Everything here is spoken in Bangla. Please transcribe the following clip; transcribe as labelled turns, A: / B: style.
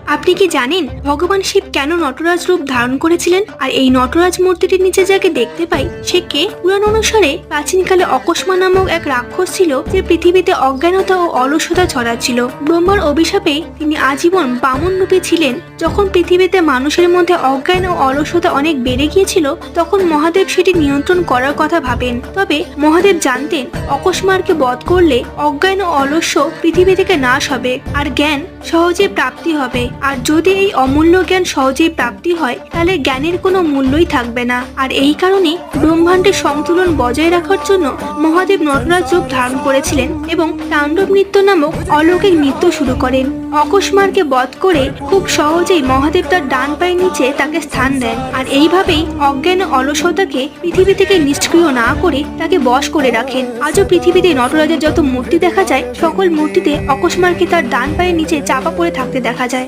A: আপনি কি জানেন ভগবান শিব কেন নটরাজ রূপ ধারণ করেছিলেন? আর এই নটরাজ মূর্তিটির নিচে যাকে দেখতে পাই সে কে? পুরাণ অনুসারে প্রাচীনকালে অকস্মা নামক এক রাক্ষস ছিল যে পৃথিবীতে অজ্ঞানতা ও অলসতা ছড়াচ্ছিল। ব্রহ্মার অভিশাপে তিনি আজীবন বামন রূপে ছিলেন। যখন পৃথিবীতে মানুষের মধ্যে অজ্ঞান ও অলসতা অনেক বেড়ে গিয়েছিল তখন মহাদেব সেটি নিয়ন্ত্রণ করার কথা ভাবেন। তবে মহাদেব জানতেন অকস্মারকে বধ করলে অজ্ঞান ও অলস্য পৃথিবী থেকে নাশ হবে আর জ্ঞান সহজে প্রাপ্তি হবে। আর যদি এই অমূল্য জ্ঞান সহজেই প্রাপ্তি হয় তাহলে জ্ঞানের কোনো মূল্যই থাকবে না। আর এই কারণে ব্রহ্মাণ্ডের সন্তুলন বজায় রাখার জন্য মহাদেব নটরাজ রূপ ধারণ করেছিলেন এবং তাণ্ডব নৃত্য নামক অলৌকিক নৃত্য শুরু করেন। অকস্মারকে বধ করে খুব সহজেই মহাদেব তার ডান পায়ের নিচে তাকে স্থান দেন। আর এইভাবেই অজ্ঞান ও অলসতাকে পৃথিবী থেকে নিষ্ক্রিয় না করে তাকে বশ করে রাখেন। আজও পৃথিবীতে নটরাজের যত মূর্তি দেখা যায় সকল মূর্তিতে অকস্মারকে তার ডান পায়ের নিচে চাপা পড়ে থাকতে দেখা যায়।